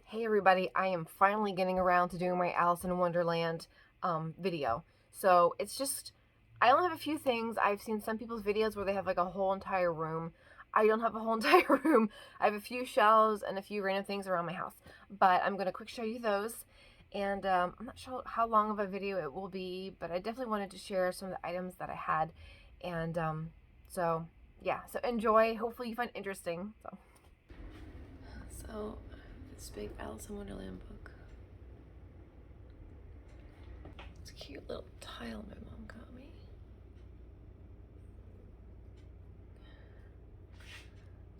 Hey everybody, I am finally getting around to doing my Alice in Wonderland video. So it's just, I only have a few things. I've seen some people's videos where they have like a whole entire room. I don't have a whole entire room. I have a few shelves and a few random things around my house. But I'm going to quick show you those. And I'm not sure how long of a video it will be, but I definitely wanted to share some of the items that I had. And so yeah, so enjoy. Hopefully you find it interesting. So this big Alice in Wonderland book. It's a cute little tile my mom got me.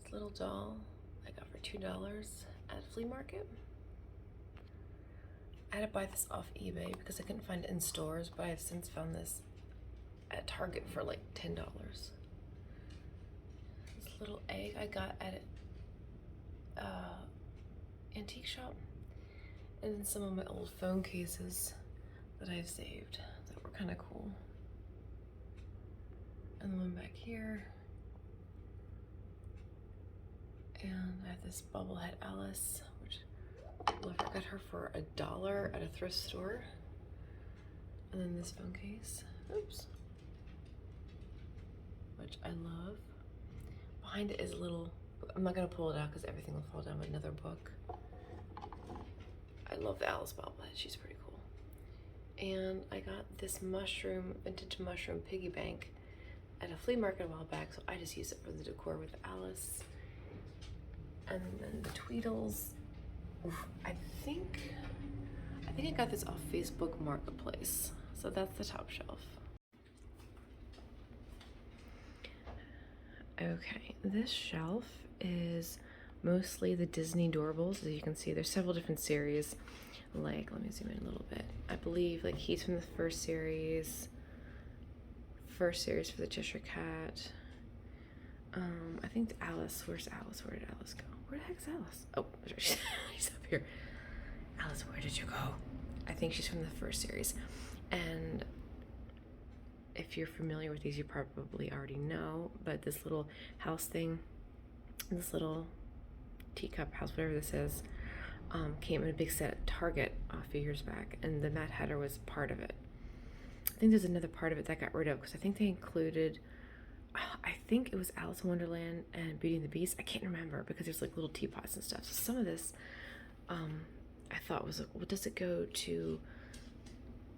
This little doll I got for $2 at a flea market. I had to buy this off eBay because I couldn't find it in stores, but I have since found this at Target for like $10. This little egg I got at an antique shop. And then some of my old phone cases that I've saved that were kind of cool. And the one back here. And I have this bobblehead Alice, which I got her for $1 at a thrift store. And then this phone case, oops, which I love. Behind it is a little, I'm not gonna pull it out because everything will fall down, but another book. I love the Alice bobblehead, she's pretty cool. And I got this vintage mushroom piggy bank at a flea market a while back, so I just use it for the decor with Alice. And then the Tweedles. Oof, I think I got this off Facebook Marketplace. So that's the top shelf. Okay, this shelf is mostly the Disney Doorables. As you can see, there's several different series. Like, let me zoom in a little bit. I believe like he's from the first series for the Cheshire Cat. I think Alice, where's Alice? Where did Alice go? Where the heck's Alice? Oh, she's up here. Alice, where did you go? I think she's from the first series. And if you're familiar with these, you probably already know, but this little house thing, this little teacup house, whatever this is, came in a big set at Target a few years back, and the Mad Hatter was part of it. I think there's another part of it that got rid of, because I think they included, I think it was Alice in Wonderland and Beauty and the Beast. I can't remember because there's like little teapots and stuff. So some of this, I thought was, what does it go to?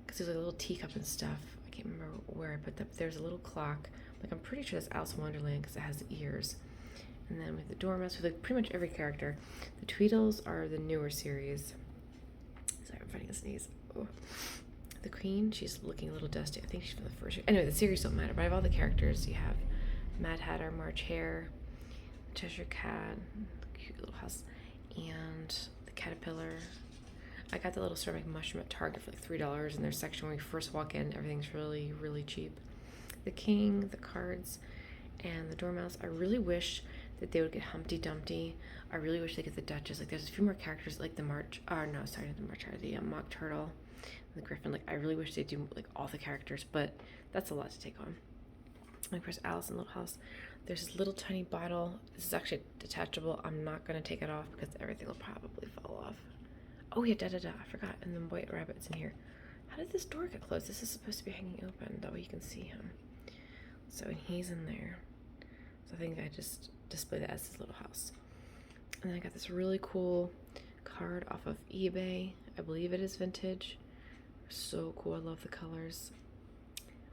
Because there's like a little teacup and stuff. I can't remember where I put that. But there's a little clock. Like I'm pretty sure that's Alice in Wonderland because it has ears. And then with the Dormouse, with like pretty much every character. The Tweedles are the newer series. Sorry, I'm fighting a sneeze. Oh. The Queen, she's looking a little dusty. I think she's from the first year. Anyway, the series don't matter, but I have all the characters. You have Mad Hatter, March Hare, Cheshire Cat, cute little house, and the Caterpillar. I got the little ceramic mushroom at Target for like $3 in their section when we first walk in. Everything's really, really cheap. The King, the cards, and the Dormouse. I really wish that they would get Humpty Dumpty. I really wish they get the Duchess. Like there's a few more characters like the Mock Turtle, the Griffin. Like I really wish they'd do like all the characters, but that's a lot to take on. And of course, Alice in Little House. There's this little tiny bottle. This is actually detachable. I'm not gonna take it off because everything will probably fall off. Oh yeah, I forgot. And the White Rabbit's in here. How did this door get closed? This is supposed to be hanging open. That way you can see him. So he's in there. So I think I just display that as his little house. And then I got this really cool card off of eBay. I believe it is vintage. So cool. I love the colors.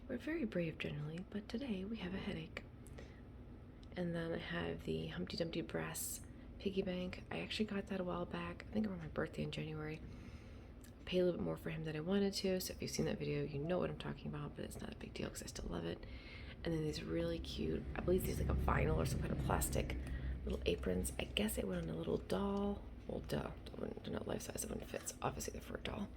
We're very brave generally, but today we have a headache. And then I have the Humpty Dumpty brass piggy bank. I actually got that a while back. I think around my birthday in January. I paid a little bit more for him than I wanted to, so if you've seen that video, you know what I'm talking about, but it's not a big deal because I still love it. And then these really cute, I believe these like a vinyl or some kind of plastic little aprons. I guess it went on a little doll. Well, duh, they're not life size, it wouldn't fit. Obviously they're for a doll.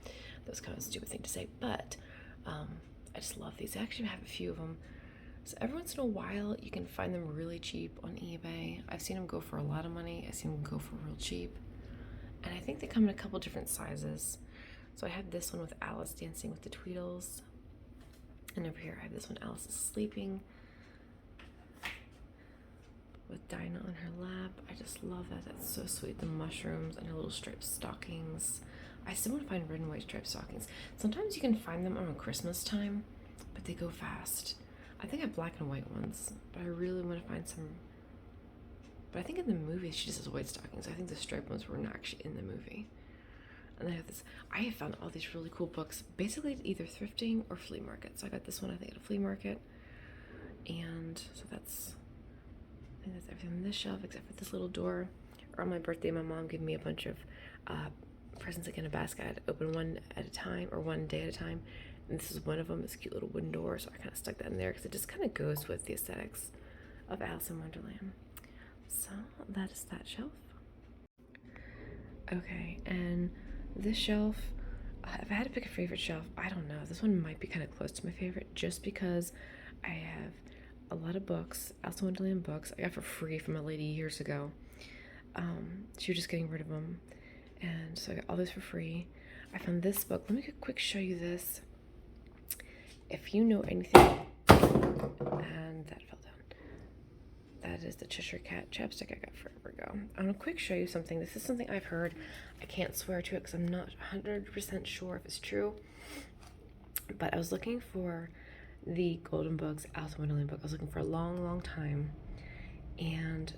That was kind of a stupid thing to say, but I just love these. I actually have a few of them. So every once in a while, you can find them really cheap on eBay. I've seen them go for a lot of money. I've seen them go for real cheap. And I think they come in a couple different sizes. So I have this one with Alice dancing with the Tweedles. And over here I have this one, Alice is sleeping. with Dinah on her lap. I just love that. That's so sweet. The mushrooms and her little striped stockings. I still want to find red and white striped stockings. Sometimes you can find them around Christmas time, but they go fast. I think I have black and white ones, but I really want to find some. But I think in the movie she just has white stockings. I think the striped ones were not actually in the movie. And I have this. I have found all these really cool books, basically either thrifting or flea market. So I got this one, I think, at a flea market. And so that's, I think that's everything on this shelf except for this little door. Or on my birthday, my mom gave me a bunch of presents like in a basket. I had to open one at a time, or one day at a time. And this is one of them, this cute little wooden door. So I kind of stuck that in there because it just kind of goes with the aesthetics of Alice in Wonderland. So that is that shelf. Okay, and this shelf, if I had to pick a favorite shelf, I don't know. This one might be kind of close to my favorite just because I have a lot of books, Alice in Wonderland books, I got for free from a lady years ago. She was just getting rid of them. And so I got all those for free. I found this book. Let me quick show you this. If you know anything, and that fell down. That is the Cheshire Cat chapstick I got forever ago. I'm gonna quick show you something. This is something I've heard. I can't swear to it because I'm not 100% sure if it's true. But I was looking for the Golden Books Alice in Wonderland book. I was looking for a long, long time. And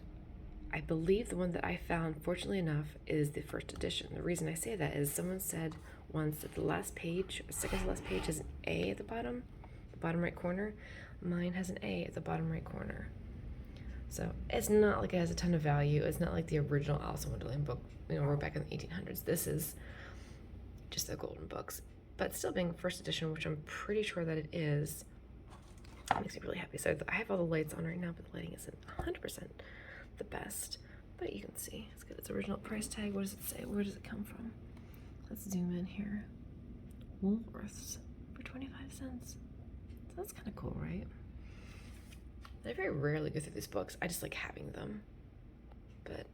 I believe the one that I found, fortunately enough, is the first edition. The reason I say that is someone said once that the last page, or second to last page, has an A at the bottom right corner. Mine has an A at the bottom right corner. So it's not like it has a ton of value. It's not like the original Alice in Wonderland book, wrote back in the 1800s. This is just the Golden Books. But still being first edition, which I'm pretty sure that it is, makes me really happy. So I have all the lights on right now, but the lighting isn't 100% the best. But you can see, it's got its original price tag. What does it say? Where does it come from? Let's zoom in here. Woolworths for 25 cents. So that's kind of cool, right? I very rarely go through these books. I just like having them. But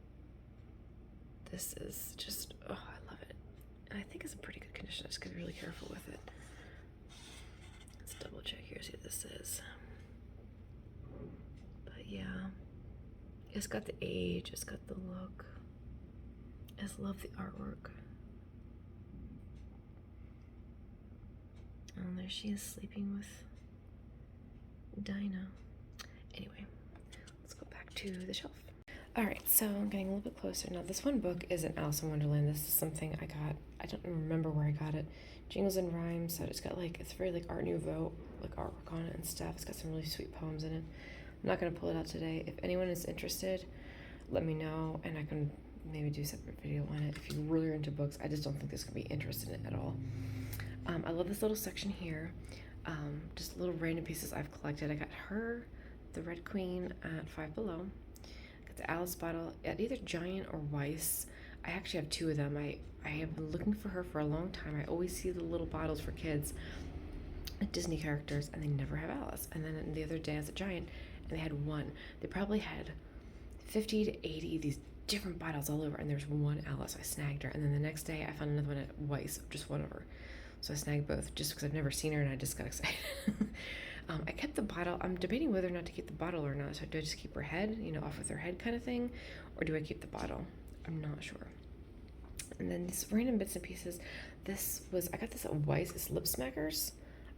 this is just, oh, I love it. And I think it's in pretty good condition. I just gotta be really careful with it. Let's double check here, see what this is. But yeah, it's got the age, it's got the look. I just love the artwork. And there she is sleeping with Dinah. Anyway, let's go back to the shelf. All right, so I'm getting a little bit closer. Now, this one book isn't Alice in Wonderland. This is something I got, I don't remember where I got it. Jingles and Rhymes, so it's got like, it's very like Art Nouveau, like artwork on it and stuff. It's got some really sweet poems in it. I'm not gonna pull it out today. If anyone is interested, let me know and I can maybe do a separate video on it. If you really are into books, I just don't think there's gonna be interest in it at all. I love this little section here. Just little random pieces I've collected. I got her, the Red Queen at Five Below. Got the Alice bottle at either Giant or Weiss. I actually have two of them. I have been looking for her for a long time. I always see the little bottles for kids, Disney characters, and they never have Alice. And then the other day I was at Giant, and they had one. They probably had 50 to 80 of these different bottles all over, and there's one Alice. I snagged her, and then the next day I found another one at Weiss, just one of her. So I snagged both just because I've never seen her and I just got excited. I kept the bottle. I'm debating whether or not to keep the bottle or not. So do I just keep her head, off with her head kind of thing? Or do I keep the bottle? I'm not sure. And then these random bits and pieces. I got this at Weiss, it's Lip Smackers.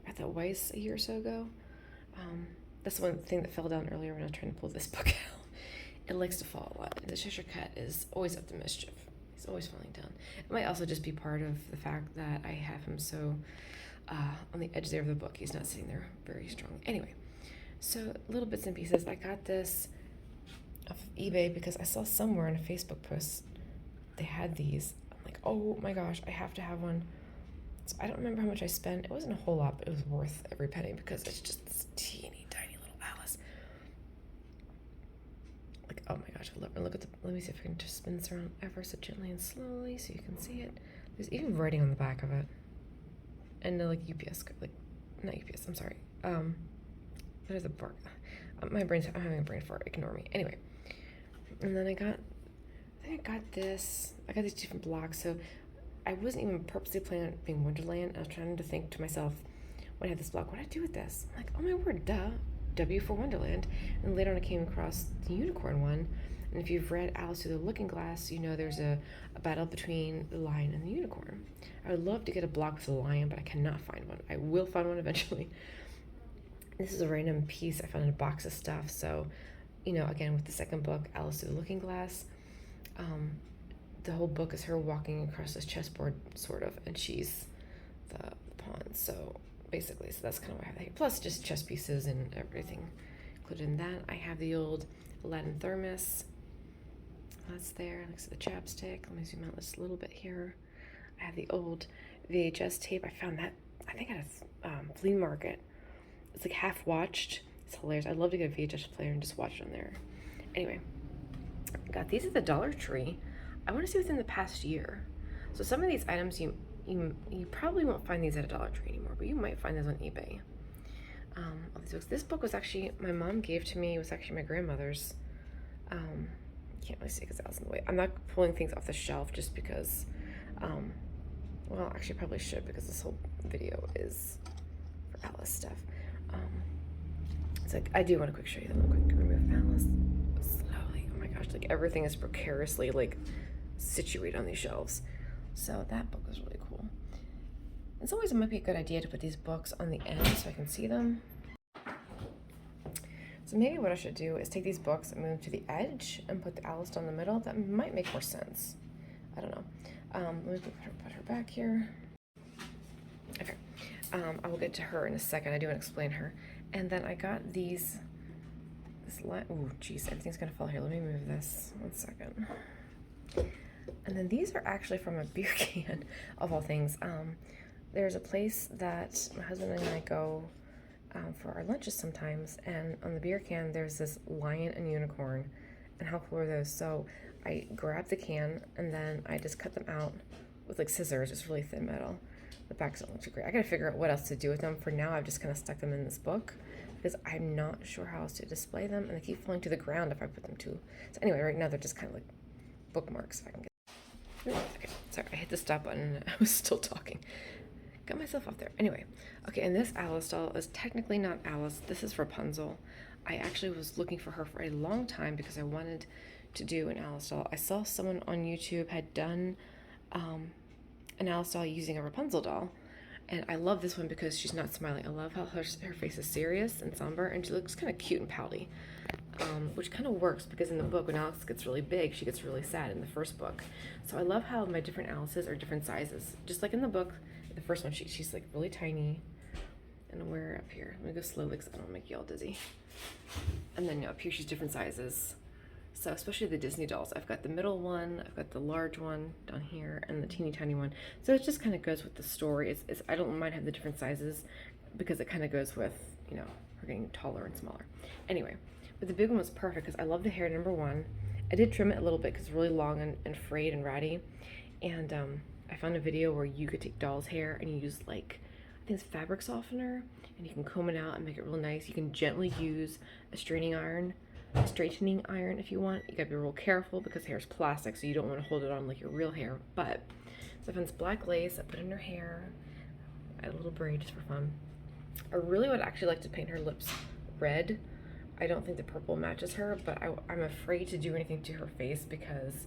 I got that Weiss a year or so ago. That's one thing that fell down earlier when I was trying to pull this book out. It likes to fall a lot. The Cheshire Cat is always up to mischief. He's always falling down. It might also just be part of the fact that I have him so on the edge there of the book. He's not sitting there very strong. Anyway, so little bits and pieces. I got this off of eBay because I saw somewhere in a Facebook post they had these. I'm like, oh my gosh, I have to have one. So I don't remember how much I spent. It wasn't a whole lot, but it was worth every penny because it's just this teeny tiny little Alice. Like, oh my gosh, I love her. Look at let me see if I can just spin this around ever so gently and slowly so you can see it. There's even writing on the back of it. And like UPS, like, not UPS, I'm sorry. What is a bar? I'm having a brain fart, ignore me. Anyway, and then I think I got this. I got these different blocks, so I wasn't even purposely planning on it being Wonderland. I was trying to think to myself, when I had this block, what do I do with this? I'm like, oh my word, duh. W for Wonderland, and later on I came across the unicorn one. And if you've read Alice Through the Looking Glass, you know there's a battle between the lion and the unicorn. I would love to get a block with a lion, but I cannot find one. I will find one eventually. This is a random piece I found in a box of stuff. So, you know, again, with the second book, Alice Through the Looking Glass, the whole book is her walking across this chessboard, sort of, and she's the pawn. So basically, so that's kind of what I have here. Plus just chess pieces and everything included in that. I have the old Aladdin thermos. That's there. Next to the chapstick. Let me zoom out just a little bit here. I have the old VHS tape. I found that, I think, at a flea market. It's like half watched. It's hilarious. I'd love to get a VHS player and just watch it on there. Anyway, got these at the Dollar Tree. I want to see within the past year. So some of these items you probably won't find these at a Dollar Tree anymore, but you might find these on eBay. All these books. This book was actually, my mom gave to me. It was actually my grandmother's. Can't really see because I was in the way. I'm not pulling things off the shelf just because, well, actually I probably should, because this whole video is for Alice stuff. It's like, I do want to quick show you them real quick. Remove Alice slowly. Oh my gosh, like everything is precariously like situated on these shelves. So that book was really cool. It's always, it might be a good idea to put these books on the end so I can see them. So maybe what I should do is take these books and move to the edge and put the Alice down the middle. That might make more sense. I don't know. Let me put her back here. Okay. I will get to her in a second. I do want to explain her. And then I got this line. Oh, geez, everything's going to fall here. Let me move this. 1 second. And then these are actually from a beer can, of all things. There's a place that my husband and I go for our lunches sometimes, and on the beer can there's this lion and unicorn, and how cool are those? So I grabbed the can and then I just cut them out with like scissors. It's really thin metal. The backs don't look too great. I gotta figure out what else to do with them. For now I've just kind of stuck them in this book because I'm not sure how else to display them, and they keep falling to the ground if I put them too. So anyway, right now they're just kind of like bookmarks. If I can get. Okay, sorry, I hit the stop button and I was still talking. Got myself off there. Anyway, okay, and this Alice doll is technically not Alice. This is Rapunzel. I actually was looking for her for a long time because I wanted to do an Alice doll. I saw someone on YouTube had done an Alice doll using a Rapunzel doll, and I love this one because she's not smiling. I love how her face is serious and somber, and she looks kind of cute and pouty, which kind of works because in the book, when Alice gets really big, she gets really sad in the first book. So I love how my different Alices are different sizes, just like in the book. The first one, she's like really tiny, and where up here? I'm gonna go slowly because I don't want to make you all dizzy. And then up here, she's different sizes. So especially the Disney dolls, I've got the middle one, I've got the large one down here, and the teeny tiny one. So it just kind of goes with the story. I don't mind having the different sizes because it kind of goes with, you know, her getting taller and smaller. Anyway, but the big one was perfect because I love the hair, number one. I did trim it a little bit because it's really long and frayed and ratty, and I found a video where you could take doll's hair and you use like, I think it's fabric softener, and you can comb it out and make it real nice. You can gently use a straightening iron if you want. You gotta be real careful because hair is plastic, so you don't want to hold it on like your real hair. But so I found this black lace, I put in her hair, I had a little braid just for fun. I really would actually like to paint her lips red. I don't think the purple matches her, but I'm afraid to do anything to her face because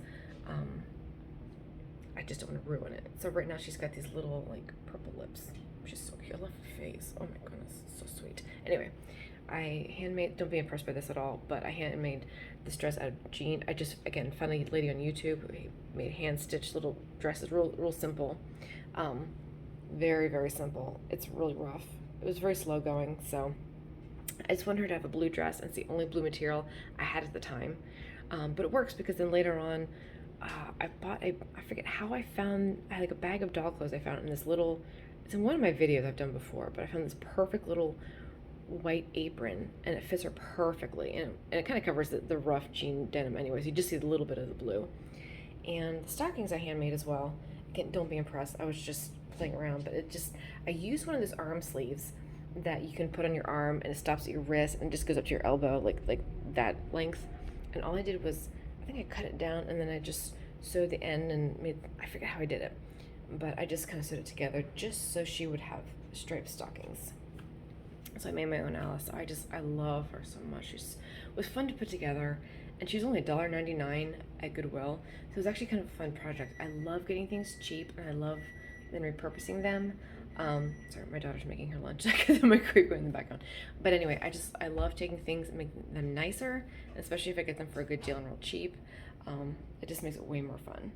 I just don't want to ruin it. So right now she's got these little like purple lips, which is so cute. I love her face. Oh my goodness, so sweet. Anyway, I handmade, don't be impressed by this at all, but I handmade this dress out of jean. I just, again, found a lady on YouTube who made hand-stitched little dresses, real simple. Very, very simple. It's really rough. It was very slow going, so I just wanted her to have a blue dress, and it's the only blue material I had at the time. But it works because then later on, I bought I forget how I had like a bag of doll clothes I found in this little, it's in one of my videos I've done before, but I found this perfect little white apron, and it fits her perfectly, and it kind of covers the rough jean denim anyways. You just see a little bit of the blue. And the stockings I handmade as well. Again, don't be impressed, I was just playing around, but I used one of those arm sleeves that you can put on your arm, and it stops at your wrist and just goes up to your elbow, like that length. And all I did was, I think I cut it down, and then I just sewed the end and I forget how I did it, but I just kind of sewed it together just so she would have striped stockings. So I made my own Alice. I love her so much. It was fun to put together, and she's only $1.99 at Goodwill. So it was actually kind of a fun project. I love getting things cheap, and I love then repurposing them. Sorry, my daughter's making her lunch. I got the microwave going in the background. But anyway, I love taking things and making them nicer, especially if I get them for a good deal and real cheap. It just makes it way more fun.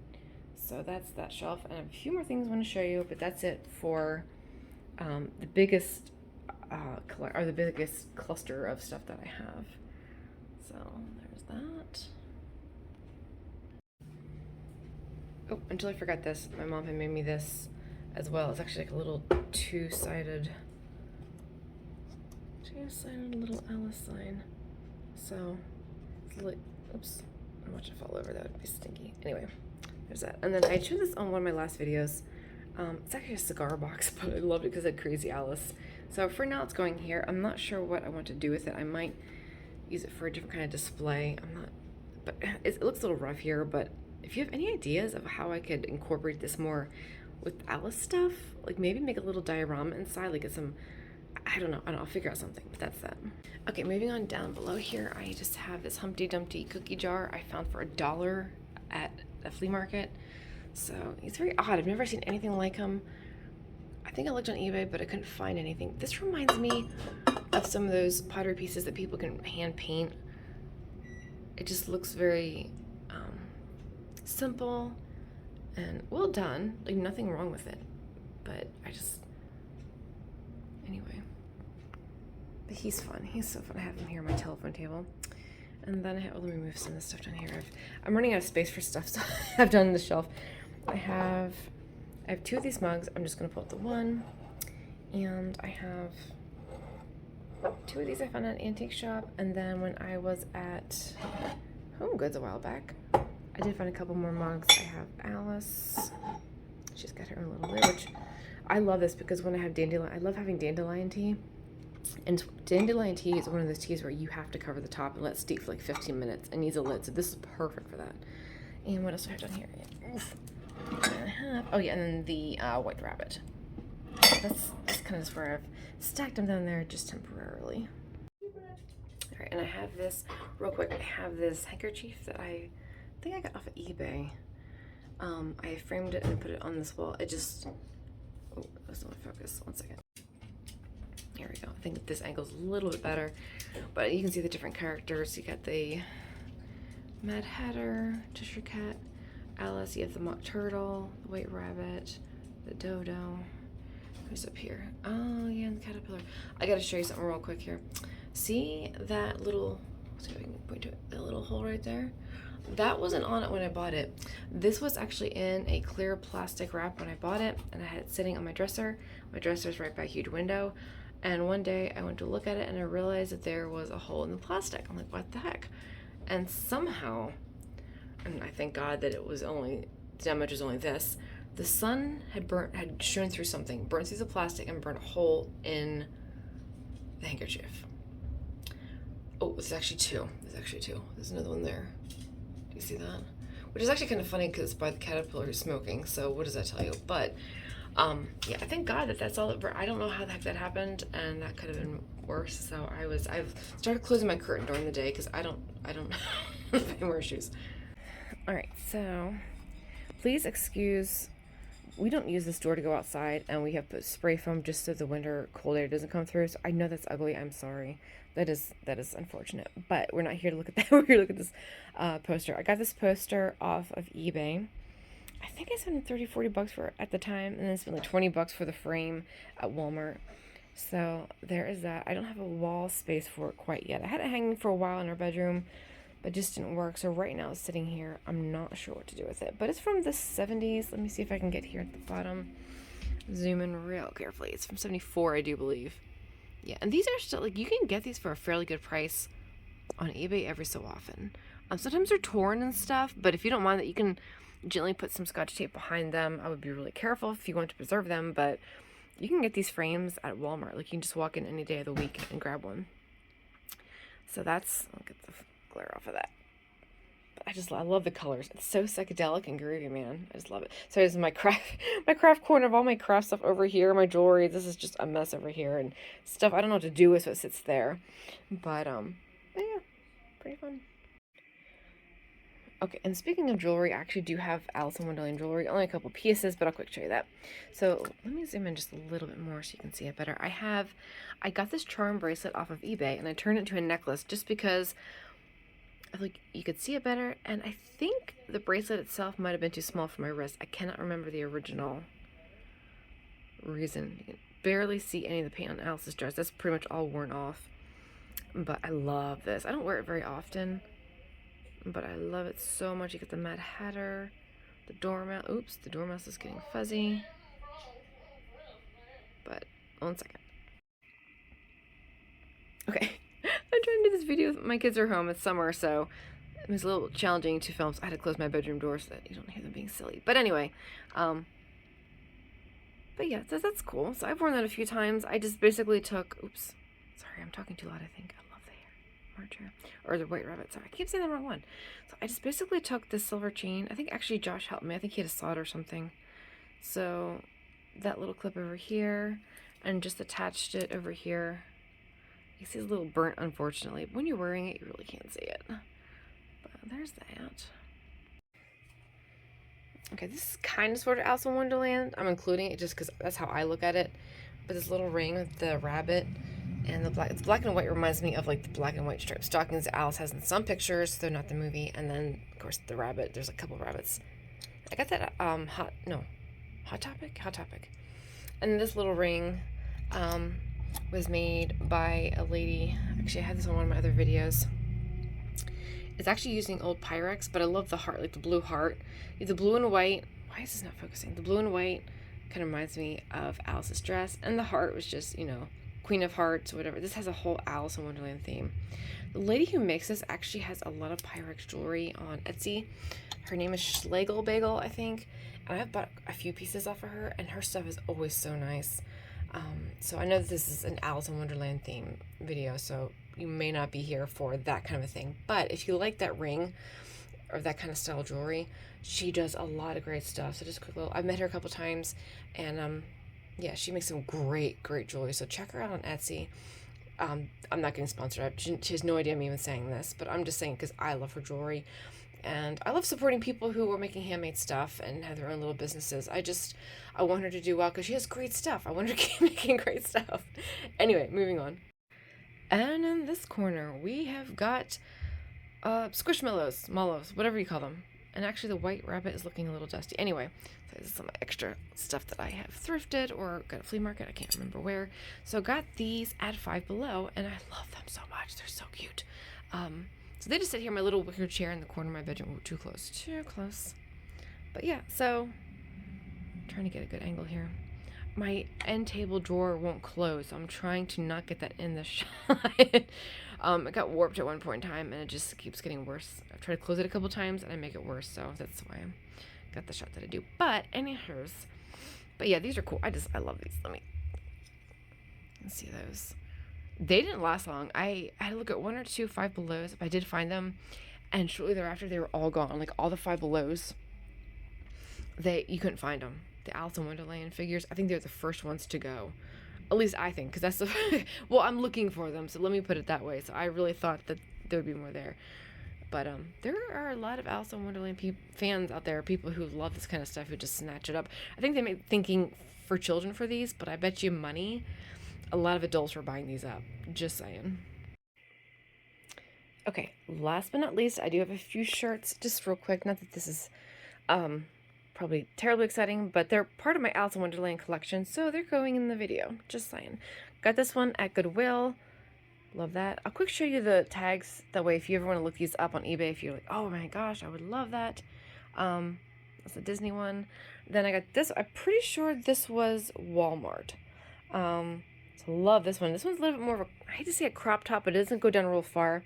So that's that shelf, and I have a few more things I want to show you, but that's it for the biggest the biggest cluster of stuff that I have. So there's that. Oh, until I forgot this, my mom had made me this as well. It's actually like a little two-sided little Alice sign. So it's like, oops, I watch it fall over. That would be stinky. Anyway, there's that. And then I showed this on one of my last videos. It's actually a cigar box, but I loved it because it had Crazy Alice. So for now, it's going here. I'm not sure what I want to do with it. I might use it for a different kind of display. I'm not, but it looks a little rough here. But if you have any ideas of how I could incorporate this more with Alice stuff, like maybe make a little diorama inside, like get some, I don't know, I'll figure out something, but that's that. Okay, moving on down below here, I just have this Humpty Dumpty cookie jar I found for $1 at a flea market. So he's very odd. I've never seen anything like him. I think I looked on eBay, but I couldn't find anything. This reminds me of some of those pottery pieces that people can hand paint. It just looks very simple and well done. Like nothing wrong with it. But anyway. But he's fun. He's so fun. I have him here on my telephone table. And then let me move some of this stuff down here. I'm running out of space for stuff, so I've done the shelf. I have 2 of these mugs. I'm just gonna pull out the one. And I have 2 of these I found at an antique shop. And then when I was at Home Goods a while back, I did find a couple more mugs. I have Alice. She's got her own little lid, which I love this because when I have dandelion, I love having dandelion tea. And dandelion tea is one of those teas where you have to cover the top and let it steep for like 15 minutes and needs a lid. So this is perfect for that. And what else do I have down here? Oh yeah, and then the white rabbit. That's kind of where I've stacked them down there just temporarily. All right, and I have this, real quick, I have this handkerchief that I think I got off of eBay. I framed it and put it on this wall. It just, oh, that's not focus. One second. Here we go. I think this angle's a little bit better, but you can see the different characters. You got the Mad Hatter, Cheshire Cat, Alice. You have the Mock Turtle, the White Rabbit, the Dodo. Who's up here? Oh yeah, and the caterpillar. I gotta show you something real quick here. See that little? Let's see if I can point to it. The little hole right there. That wasn't on it when I bought it. This was actually in a clear plastic wrap when I bought it, and I had it sitting on my dresser. My dresser's right by a huge window. And one day I went to look at it and I realized that there was a hole in the plastic. I'm like, what the heck? And somehow, and I thank God that the damage was only this, the sun had shone through something, burnt through the plastic and burnt a hole in the handkerchief. Oh, there's actually 2. There's another one there. Do you see that? Which is actually kind of funny because it's by the caterpillar who's smoking. So what does that tell you? But yeah, I thank God that that's all it. I don't know how the heck that happened, and that could have been worse. So I've started closing my curtain during the day because I don't have any more issues. All right, so please excuse. We don't use this door to go outside, and we have put spray foam just so the winter cold air doesn't come through. So I know that's ugly. I'm sorry. That is unfortunate. But we're not here to look at that. We're here to look at this poster. I got this poster off of eBay. I think I spent $30-40 for it at the time, and then spent like $20 for the frame at Walmart. So there is that. I don't have a wall space for it quite yet. I had it hanging for a while in our bedroom, but it just didn't work. So right now it's sitting here. I'm not sure what to do with it, but it's from the 70s. Let me see if I can get here at the bottom. Zoom in real carefully. It's from 74, I do believe. Yeah, and these are still, like, you can get these for a fairly good price on eBay every so often. Sometimes they're torn and stuff, but if you don't mind that, you can gently put some Scotch tape behind them. I would be really careful if you want to preserve them, but you can get these frames at Walmart. Like, you can just walk in any day of the week and grab one. So that's, I'll get the glare off of that. I love the colors. It's so psychedelic and groovy, man. I just love it. So this is my craft my craft corner of all my craft stuff over here, my jewelry. This is just a mess over here and stuff I don't know what to do with, so it sits there. But yeah, pretty fun. Okay, and speaking of jewelry, I actually do have Alice in Wonderland jewelry. Only a couple pieces, but I'll quick show you that. So let me zoom in just a little bit more so you can see it better. I got this charm bracelet off of eBay, and I turned it into a necklace just because I feel like you could see it better. And I think the bracelet itself might have been too small for my wrist. I cannot remember the original reason. You can barely see any of the paint on Alice's dress. That's pretty much all worn off. But I love this. I don't wear it very often, but I love it so much. You get the Mad Hatter, the dormouse. Oops, the dormouse is getting fuzzy. But 1 second. Okay, I'm trying to do this video. My kids are home. It's summer, so it was a little challenging to film. So I had to close my bedroom door so that you don't hear them being silly. But anyway, but yeah, so that's cool. So I've worn that a few times. I just basically took. Oops, sorry, I'm talking too loud. I think. Marcher, or the white rabbit. Sorry, I keep saying the wrong one. So I just basically took this silver chain. I think actually Josh helped me. I think he had a solder or something. So that little clip over here, and just attached it over here. You see it's a little burnt, unfortunately. But when you're wearing it, you really can't see it. But there's that. Okay, this is kind of sort of Alice in Wonderland. I'm including it just because that's how I look at it. But this little ring with the rabbit. And it's black and white, reminds me of like the black and white striped stockings that Alice has in some pictures, though not the movie. And then of course the rabbit. There's a couple rabbits. I got that Hot Topic. And this little ring was made by a lady. Actually, I had this on one of my other videos. It's actually using old Pyrex, but I love the heart, like the blue heart. The blue and white. Why is this not focusing? The blue and white kind of reminds me of Alice's dress, and the heart was just, Queen of Hearts, whatever. This has a whole Alice in Wonderland theme. The lady who makes this actually has a lot of Pyrex jewelry on Etsy. Her name is Schlegel Bagel, I think. And I've bought a few pieces off of her, and her stuff is always so nice. So I know that this is an Alice in Wonderland theme video, so you may not be here for that kind of a thing. But if you like that ring or that kind of style jewelry, she does a lot of great stuff. So just a quick little, I've met her a couple times, and yeah, she makes some great jewelry. So check her out on Etsy. I'm not getting sponsored. She has no idea I'm even saying this, but I'm just saying because I love her jewelry. And I love supporting people who are making handmade stuff and have their own little businesses. I want her to do well because she has great stuff. I want her to keep making great stuff. Anyway, moving on. And in this corner, we have got Squishmallows, mallows, whatever you call them. And actually the white rabbit is looking a little dusty. Anyway, so this is some extra stuff that I have thrifted or got at a flea market. I can't remember where. So got these at Five Below, and I love them so much. They're so cute. So they just sit here in my little wicker chair in the corner of my bedroom. Ooh, too close. But yeah, so I'm trying to get a good angle here. My end table drawer won't close, so I'm trying to not get that in the shot. It got warped at one point in time, and it just keeps getting worse. I've tried to close it a couple times, and I make it worse, so that's why I got the shot that I do. But anywho's, but yeah, these are cool. I love these. Let's see those. They didn't last long. I had to look at 1 or 2 Five Belows if I did find them, and shortly thereafter they were all gone. Like all the Five Belows, you couldn't find them. The Alice in Wonderland figures, I think they're the first ones to go. At least I think, because that's the well, I'm looking for them, so let me put it that way. So I really thought that there would be more there. But there are a lot of Alice in Wonderland fans out there, people who love this kind of stuff, who just snatch it up. I think they made thinking for children for these, but I bet you money a lot of adults were buying these up. Just saying. Okay, last but not least, I do have a few shirts, just real quick. Not that this is probably terribly exciting, but they're part of my Alice in Wonderland collection, so they're going in the video. Just saying. Got this one at Goodwill. Love that. I'll quick show you the tags. That way, if you ever want to look these up on eBay, if you're like, oh my gosh, I would love that. That's a Disney one. Then I got this. I'm pretty sure this was Walmart. So love this one. This one's a little bit more of a, I hate to say a crop top, but it doesn't go down real far.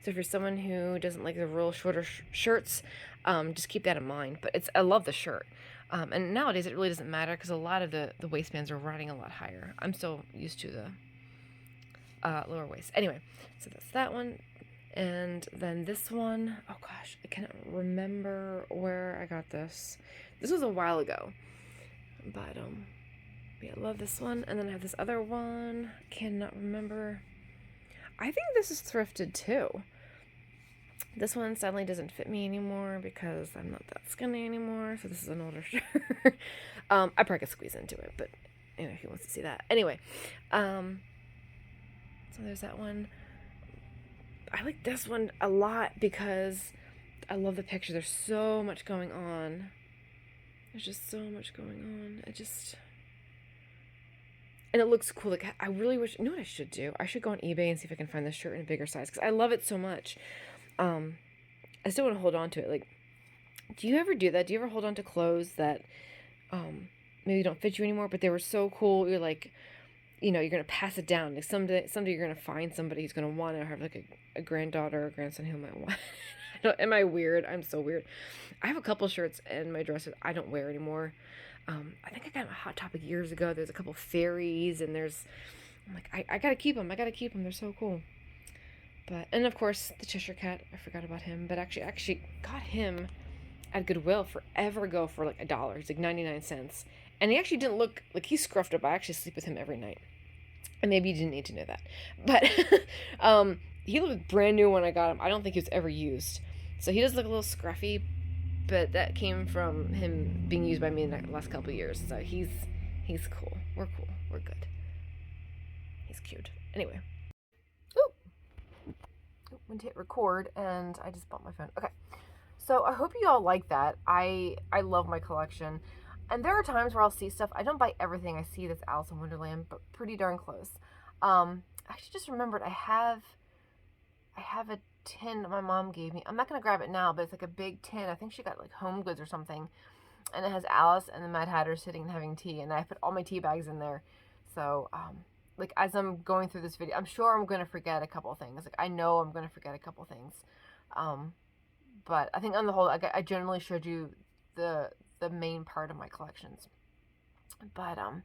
So if you're someone who doesn't like the real shorter shirts, just keep that in mind. But I love the shirt. And nowadays it really doesn't matter because a lot of the waistbands are running a lot higher. I'm so used to the lower waist. Anyway, so that's that one. And then this one, oh gosh, I can't remember where I got this. This was a while ago. But yeah, I love this one. And then I have this other one. Cannot remember. I think this is thrifted too. This one sadly doesn't fit me anymore because I'm not that skinny anymore. So this is an older shirt. I probably could squeeze into it, but you know, who wants to see that? Anyway, so there's that one. I like this one a lot because I love the picture. There's so much going on. There's just so much going on. And it looks cool. Like, I really wish, you know what I should do? I should go on eBay and see if I can find this shirt in a bigger size because I love it so much. I still want to hold on to it. Like, do you ever do that? Do you ever hold on to clothes that maybe don't fit you anymore, but they were so cool? You're like, you know, you're going to pass it down. Like someday you're going to find somebody who's going to want to have like a granddaughter or grandson who might want. Am I weird? I'm so weird. I have a couple shirts in my dresser I don't wear anymore. I think I got a Hot Topic years ago. There's a couple fairies, and I'm like, I gotta keep them. They're so cool. But, and of course, the Cheshire Cat. I forgot about him, but actually got him at Goodwill forever ago for like $1. He's like 99 cents. And he actually didn't look like he's scruffed up. I actually sleep with him every night. And maybe you didn't need to know that. But he looked brand new when I got him. I don't think he was ever used. So he does look a little scruffy, but that came from him being used by me in the last couple of years. So he's cool. We're cool. We're good. He's cute. Anyway. Went to hit record and I just bumped my phone. Okay. So I hope you all like that. I love my collection. And there are times where I'll see stuff. I don't buy everything I see that's Alice in Wonderland, but pretty darn close. I actually just remembered I have a tin that my mom gave me. I'm not going to grab it now, but it's like a big tin. I think she got like Home Goods or something. And it has Alice and the Mad Hatter sitting and having tea. And I put all my tea bags in there. So, like, as I'm going through this video, I'm sure I'm going to forget a couple of things. Like, I know I'm going to forget a couple of things. But I think on the whole, I generally showed you the main part of my collections. But, and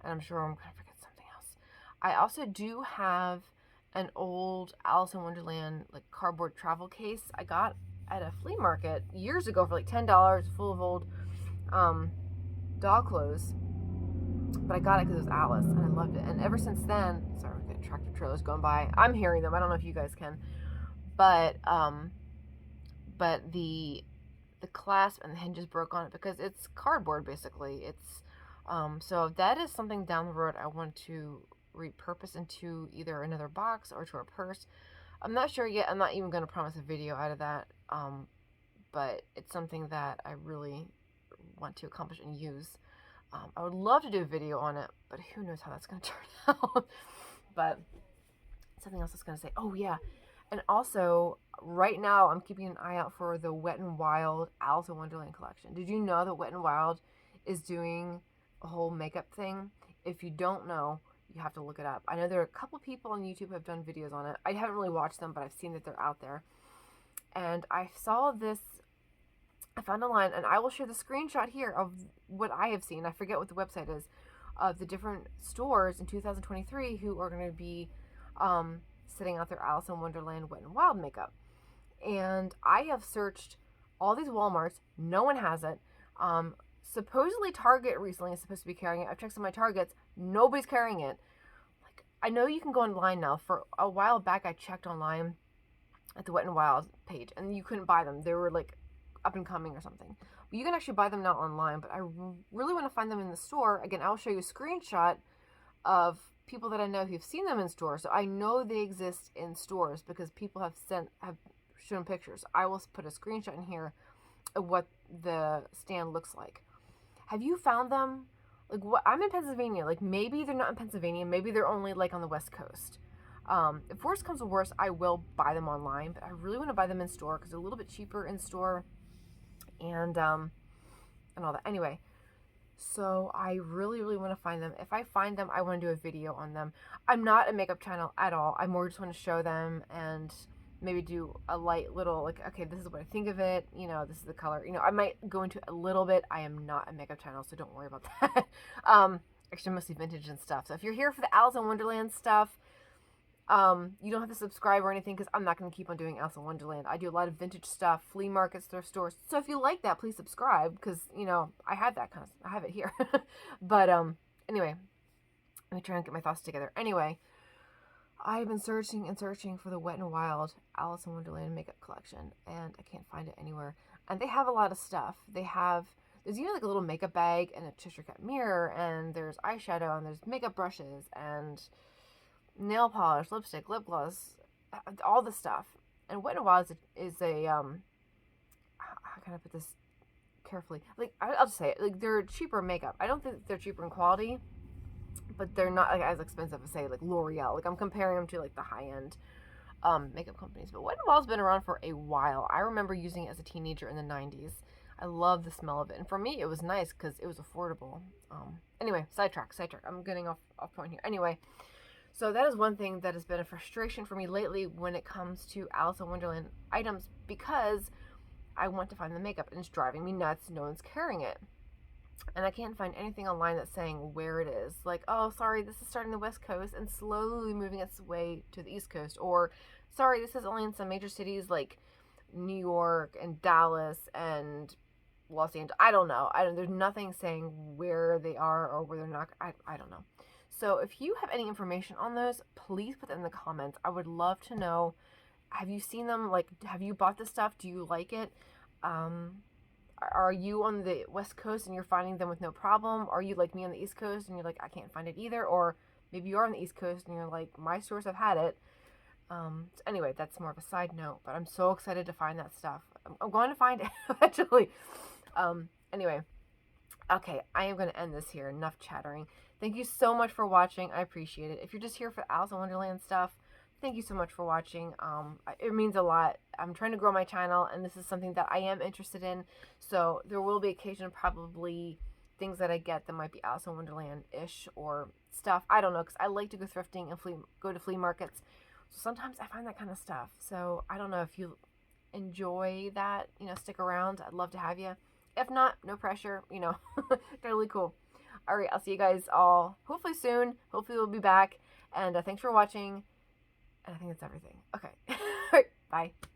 I'm sure I'm going to forget something else. I also do have an old Alice in Wonderland, like, cardboard travel case I got at a flea market years ago for like $10, full of old dog clothes. But I got it because it was Alice, and I loved it. And ever since then, sorry, we've got tractor trailers going by. I'm hearing them. I don't know if you guys can, but the clasp and the hinges broke on it because it's cardboard basically. It's so that is something down the road I want to repurpose into either another box or to a purse. I'm not sure yet. I'm not even going to promise a video out of that. But it's something that I really want to accomplish and use. I would love to do a video on it, but who knows how that's going to turn out. But something else I was going to say. Oh, yeah. And also, right now, I'm keeping an eye out for the Wet n Wild Alice in Wonderland collection. Did you know that Wet n Wild is doing a whole makeup thing? If you don't know, you have to look it up. I know there are a couple people on YouTube who have done videos on it. I haven't really watched them, but I've seen that they're out there. And I saw this, I found online, and I will share the screenshot here of what I have seen. I forget what the website is, of the different stores in 2023 who are going to be setting out their Alice in Wonderland Wet n Wild makeup. And I have searched all these Walmarts. No one has it. Supposedly Target recently is supposed to be carrying it. I've checked some of my Targets. Nobody's carrying it. Like, I know you can go online now. For a while back, I checked online at the Wet n Wild page, and you couldn't buy them. They were like up and coming or something. But you can actually buy them now online, but I really want to find them in the store. Again, I'll show you a screenshot of people that I know who've seen them in stores. So I know they exist in stores because people have shown pictures. I will put a screenshot in here of what the stand looks like. Have you found them? Like, what? I'm in Pennsylvania. Like, maybe they're not in Pennsylvania. Maybe they're only like on the West Coast. If worse comes to worse, I will buy them online, but I really want to buy them in store because they're a little bit cheaper in store, and all that. Anyway, so I really want to find them. If I find them, I want to do a video on them. I'm not a makeup channel at all. I more just want to show them and maybe do a light little, like, okay, this is what I think of it. You know, this is the color. You know, I might go into a little bit. I am not a makeup channel, so don't worry about that. Actually, mostly vintage and stuff. So if you're here for the Alice in Wonderland stuff, You don't have to subscribe or anything because I'm not going to keep on doing Alice in Wonderland. I do a lot of vintage stuff, flea markets, thrift stores. So if you like that, please subscribe because, you know, I have that kind of, I have it here. But anyway, let me try and get my thoughts together. Anyway, I've been searching and searching for the Wet n Wild Alice in Wonderland makeup collection, and I can't find it anywhere. And they have a lot of stuff. There's even like a little makeup bag and a Cheshire Cat mirror, and there's eyeshadow, and there's makeup brushes, and nail polish, lipstick, lip gloss, all the stuff. And Wet n Wild is a how can I put this carefully? Like I'll just say it. Like they're cheaper makeup. I don't think they're cheaper in quality, but they're not like as expensive as say like L'Oreal. Like I'm comparing them to like the high end makeup companies. But Wet n Wild's been around for a while. I remember using it as a teenager in the 90s. I love the smell of it, and for me it was nice because it was affordable. Anyway, sidetrack. I'm getting off point here. Anyway, so that is one thing that has been a frustration for me lately when it comes to Alice in Wonderland items because I want to find the makeup and it's driving me nuts. No one's carrying it. And I can't find anything online that's saying where it is. Like, oh, sorry, this is starting the West Coast and slowly moving its way to the East Coast. Or, sorry, this is only in some major cities like New York and Dallas and Los Angeles. I don't know. There's nothing saying where they are or where they're not. I don't know. So if you have any information on those, please put them in the comments. I would love to know. Have you seen them? Like, have you bought this stuff? Do you like it? Are you on the West Coast and you're finding them with no problem? Are you like me on the East Coast and you're like, I can't find it either? Or maybe you are on the East Coast and you're like, my stores have had it. So anyway, that's more of a side note, but I'm so excited to find that stuff. I'm going to find it eventually. Anyway, okay, I am going to end this here. Enough chattering. Thank you so much for watching. I appreciate it. If you're just here for Alice in Wonderland stuff, thank you so much for watching. It means a lot. I'm trying to grow my channel, and this is something that I am interested in. So there will be occasion, probably things that I get that might be Alice in Wonderland-ish or stuff. I don't know, because I like to go thrifting and go to flea markets. So sometimes I find that kind of stuff. So I don't know if you enjoy that, you know, stick around. I'd love to have you. If not, no pressure, you know, totally cool. All right, I'll see you guys all hopefully soon. Hopefully we'll be back. And thanks for watching. And I think that's everything. Okay. All right, bye.